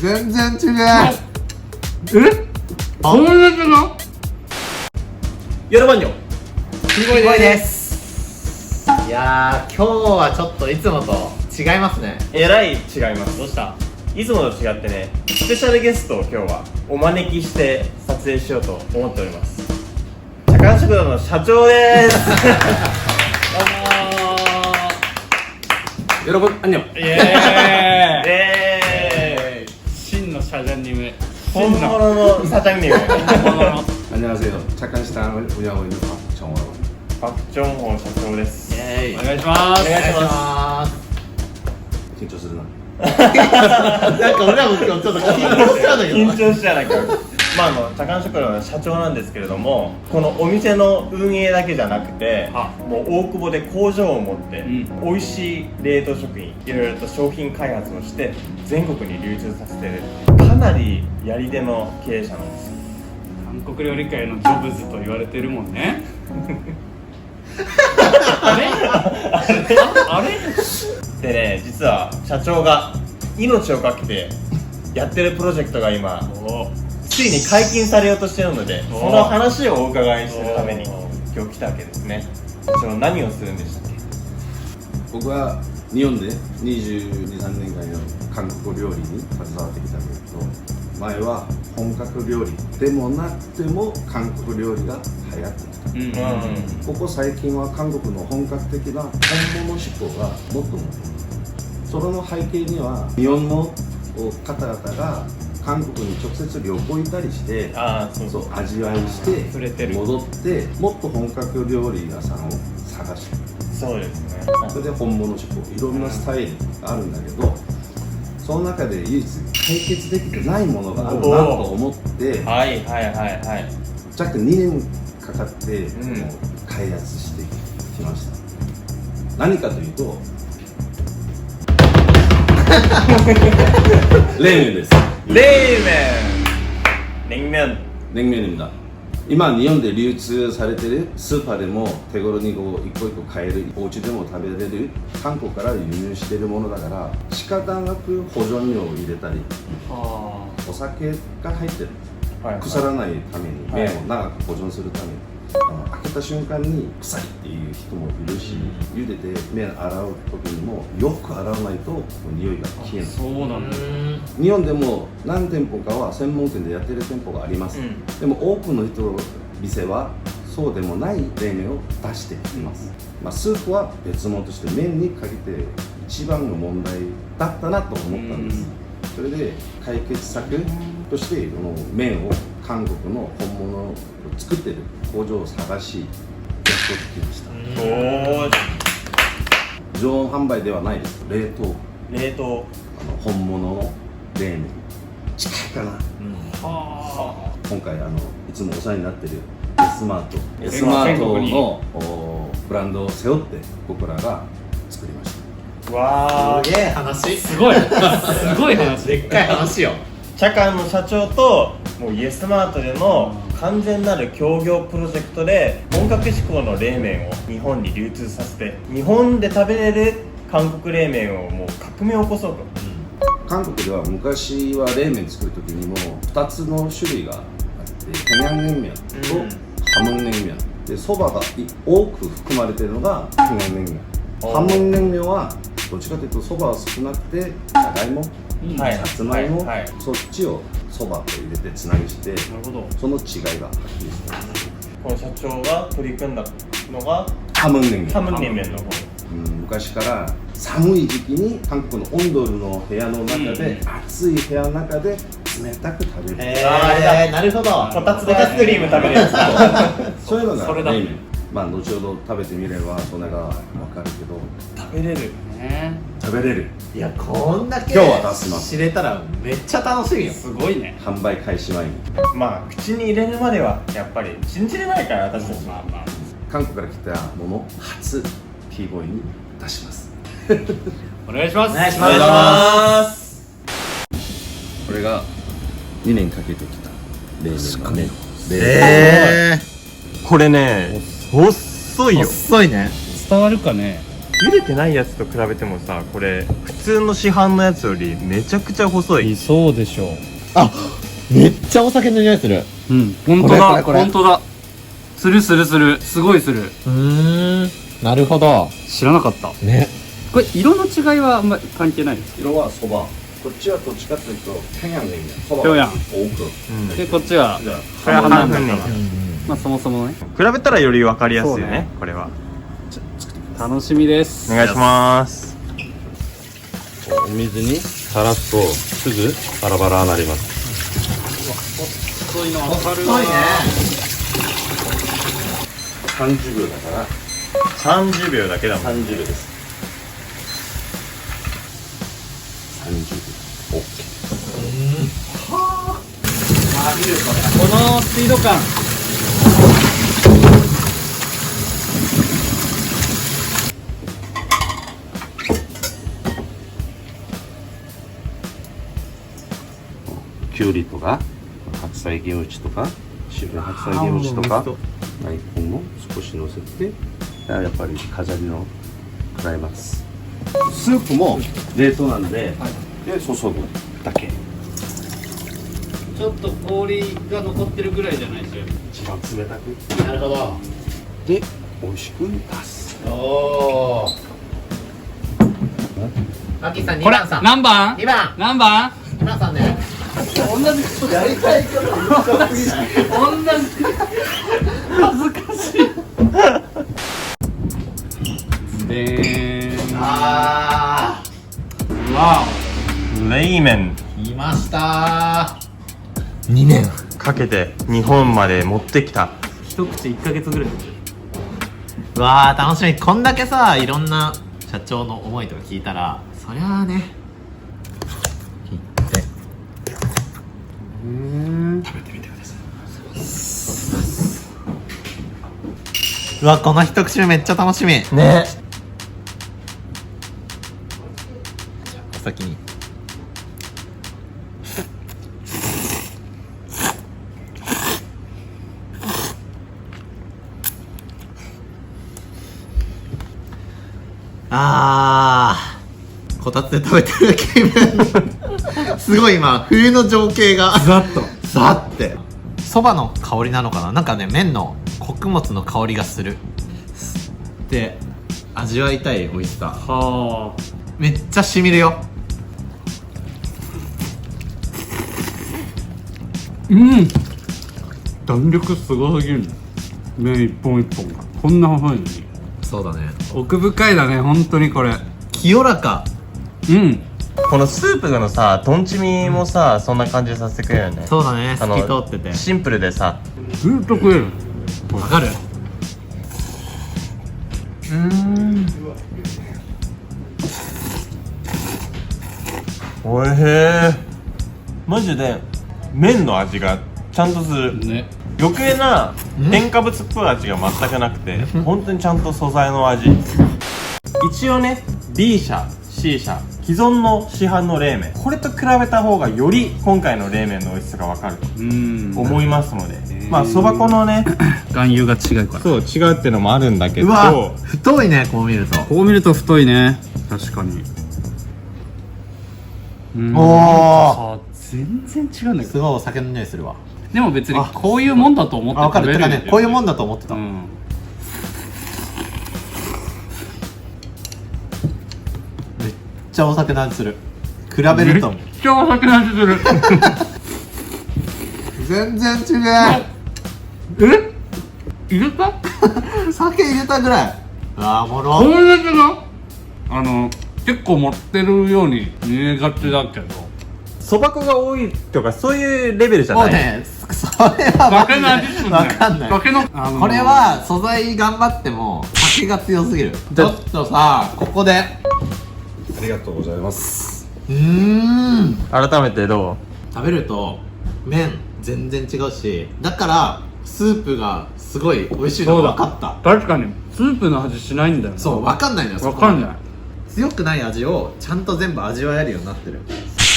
全然違う。こんな違う。ヨルバンニョすごいです。いやー、今日はちょっといつもと違いますね。えらい違います。どうした？いつもと違ってね、スペシャルゲストを今日はお招きして撮影しようと思っております。社会食堂の社長です。よろぶん、あんにょ。イエーイ。 예. 真の社長にめ。本物のサチャンニム。 안녕하세요. 착한 식당을 운영하고 있는 박정호라고 합니다. パクチョンホン社長です。お願いします。お願いしま緊張するな。なんか俺らも今日ちょっと緊張しちゃうんだけど。緊張しちゃないからまあ茶館食堂の社長なんですけれども、このお店の運営だけじゃなくて、もう大久保で工場を持って、美味しい冷凍食品いろいろと商品開発をして全国に流通させてるかなりやり手の経営者なんですよ。韓国料理界のジョブズと言われてるもんね。あれでね、実は社長が命をかけてやってるプロジェクトが今ついに解禁されようとしているので、その話をお伺いするために今日来たわけですね。社長、何をするんでしたっけ？僕は日本で22、3年間韓国料理に携わってきたんだけど、前は本格料理でもなくても韓国料理が流行ってきた。ここ最近は韓国の本格的な本物志向がもっともっと、それの背景には日本の方々が韓国に直接旅行行ったりして、そう味わいして戻ってもっと本格料理屋さんを探してる。そうですね。それで本物志向、いろんなスタイルがあるんだけど、その中で唯一解決できてないものがあるなと思って、約2年かかって開発してきました。何かというと冷麺です。냉면입니다.今日本で流通されてるスーパーでも手頃にこう一個一個買える、お家でも食べれる韓国から輸入しているものだから、仕方なく保存料を入れたり、お酒が入ってる、腐らないために、麺を長く保存するために、開けた瞬間に臭いっていう人もいるし、茹でて麺洗う時にもよく洗わないと匂いが消えない。そうなんだ。日本でも何店舗かは専門店でやってる店舗があります。でも多くの店はそうでもない冷麺を出しています。スープは別物として麺にかけて一番の問題だったなと思ったんです。それで解決策としてこの麺を韓国の本物を作ってる工場を探しやってきました。常温販売ではないです。冷凍本物の冷麺近いかな。今回いつもお世話になってるエスマートのブランドを背負って僕らが作りました。わー、すげえ話。すごい話。でっかい話よ。茶館の社長ともうイエスマートでの完全なる協業プロジェクトで本格志向の冷麺を日本に流通させて、日本で食べれる韓国冷麺をもう革命を起こそうと。韓国では昔は冷麺作る時にも2つの種類があって、평양냉면と함흥냉면で、そばが多く含まれているのが평양냉면。함흥냉면はどっちかというとそばは少なくてじゃがいも、さつまいも、そっちをそばと入れてつなぎして、その違いがはっきりしてます。この社長が取り組んだのが함흥냉면の方。昔から寒い時期に韓国のオンドルの部屋の中で、暑い部屋の中で冷たく食べる。なるほど。こたつでアイスクリーム食べるやつ。そういうのが冷麺。後ほど食べてみればそれが分かるけど、食べれる。いや、こんだけ今日は出します。知れたらめっちゃ楽しいよ。すごいね。販売開始前に口に入れるまではやっぱり信じれないから、私たちは。韓国から来たもの初 T ボーイに出します。お願いします。お願いします。これが2年かけてきた冷麺の麺。これね、細いよ。伝わるかね。茹でてないやつと比べてもさ、これ普通の市販のやつよりめちゃくちゃ細い。そうでしょう。あ、めっちゃお酒の匂いする。うん本当これだこれ本当だ。するするする、すごいする。なるほど知らなかった。ね。これ色の違いはあんまり関係ないです。色はそば。こっちはどっちかというと平壌がいいんだよ。そば平が壌多く。うんでこっちはじゃあ早派なんだ半から。まあそもそもね。比べたらより分かりやすいよねそうねこれは。楽しみです。お願いします。お水にさらすとすぐバラバラになります。細いの分かる太いね。 30秒だから30秒だけだもん。 30秒です。30秒。OK。このスピード感。きゅうりとか白菜キムチとか白白菜キムチとか大根も少し乗せてやっぱり飾りの加えます。スープも冷凍なんで、で注ぐだけ。ちょっと氷が残ってるぐらいじゃないですよ。一番冷たくなるほど。で美味しく出す。おお。マキさん2これ番さん。何番2番。何番2番さんね。同じことやりたいけど同じ恥ずかしいでーん。あわ冷麺ー、来ましたー。2年。かけて日本まで持ってきた。お一口1ヶ月ぐらい。うわー、楽しみ。こんだけさ、いろんな社長の思いとか聞いたら、そりゃあね。切って食べてみてください。うわ、この一口目めっちゃ楽しみ。ね。じゃあお先に。こたつで食べてる気分すごい今冬の情景がざっと。ザってそばの香りなのかな。なんかね、麺の穀物の香りがする。で味わいたい美味しさ。はめっちゃしみるよ。うん弾力すごすぎる。麺一本一本がこんな細いのにそうだね。奥深いだね本当にこれ。清らか。うんこのスープのさとんちみもさ、そんな感じさせてくれるよね。そうだね。透あのき通っててシンプルでさ。ずっと食える。わかる。おいしい。マジで麺の味がちゃんとする。ね。余計な添加物っぽい味が全くなくて、本当にちゃんと素材の味。一応ね B 社 C 社既存の市販の冷麺、これと比べた方がより今回の冷麺の美味しさが分かるとうん思いますので、まあそば粉のね含有が違うから。そう違うっていうのもあるんだけど、うわ太いね、こう見ると。こう見ると太いね。確かに。うんおあ全然違うんだけすど。ごいお酒の匂いするわ。でも別にこういうもんだと思ってあ、わかる。てかね、こういうもんだ。だと思ってた。めっうん。ちゃお酒の味する。比べるとめっちゃお酒の味する。全然違え入れた？う。酒入れたぐらい。あー、おもころ。んな違う？結構持ってるように見えがちだけど。そば粉が多いとかそういうレベルじゃない。もうね、それはマ酒ジの味っすね。でわかんない。酒の、これは素材頑張っても酒が強すぎる。ちょっとさ、ここで。ありがとうございます。改めてど食べると麺全然違うし、だからスープがすごい美味しいのが分かった。確かにスープの味しないんだよな。そう、分かんないのよ。わかんない。強くない味をちゃんと全部味わえるようになってる。う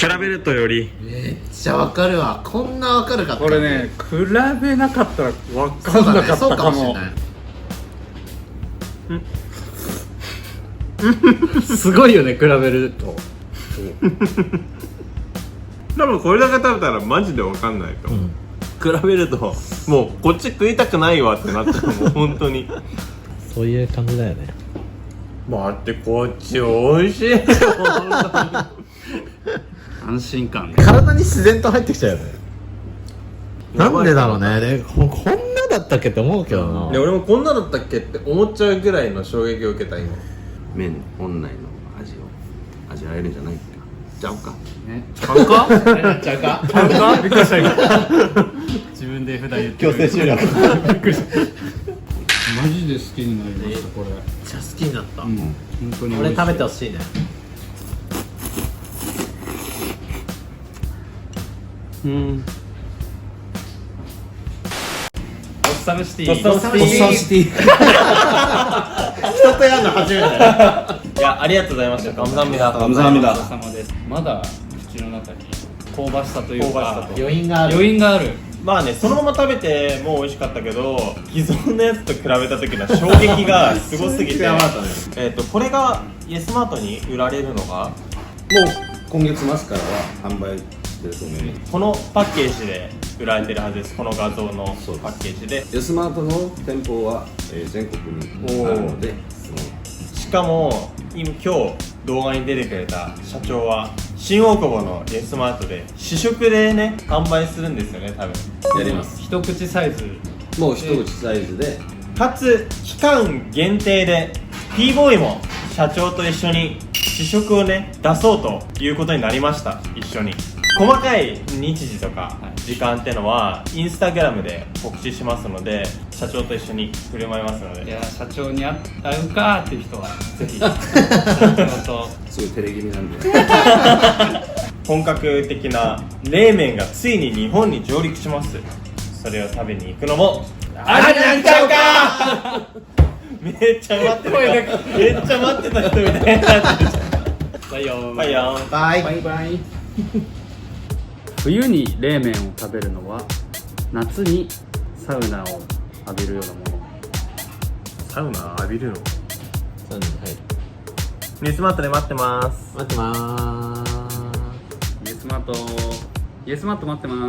比べるとよりめっちゃ分かるわ。こんな分かるかった。これね、比べなかったらわかそうんだね、なかっそうかたかも。もしれない。すごいよね比べると。多分これだけ食べたらマジで分かんないと思う、比べるともうこっち食いたくないわってなったらもう本当にそういう感じだよね。待ってこっち美味しい安心感。体に自然と入ってきちゃうよね。なんでだろうね。でこんなだったっけって思うけどな。で俺もこんなだったっけって思っちゃうぐらいの衝撃を受けた今。麺本来の味を味わえるんじゃないかちゃうか。ね、買うか？ちゃうか？買うか？びっくりした今。自分で普段言って強制終了。マジで好きになりましたこれ。めっちゃ好きになった。うん、本当に美味しい。俺食べてほしいね。うんボッサムシティ。ボッサムシティボッサムシティ。人とやるの初めてだよ。いやありがとうございました。감사합니다。 감사합니다。ごちそうさまです。まだ口の中に香ばしさという香ばしかさと余韻がある。余韻がある。まあねそのまま食べてもう美味しかったけど既存のやつと比べた時の衝撃がすごすぎてこれがイエスマートに売られるのがもう今月末からは販売してると思います。このパッケージで売られてるはずです。この画像のパそうですッケージでヤスマートの店舗は、全国にあるので、しかも今日動画に出てくれた社長は新大久保のイエスマートで試食でね販売するんですよね多分。やります。一口サイズ。もう一口サイズで、かつ期間限定で P ボーイも社長と一緒に試食をね出そうということになりました。一緒に細かい日時とか時間ってのはインスタグラムで告知しますので社長と一緒に振る舞いますのでいや社長に会うかっていう人はぜひ社長とすごい照れ気味なんで本格的な冷麺がついに日本に上陸します。それを食べに行くのもありなんちゃうかめっちゃ待ってるめっちゃ待ってた人みたいになってるじゃん。バイヨーバイヨン。バイ。バイバイ。冬に冷麺を食べるのは夏にサウナを浴びるようなもの。サウナ浴びるのそうね、はい。ニュースマートで待ってます。待ってまーす。イエスマート待ってます。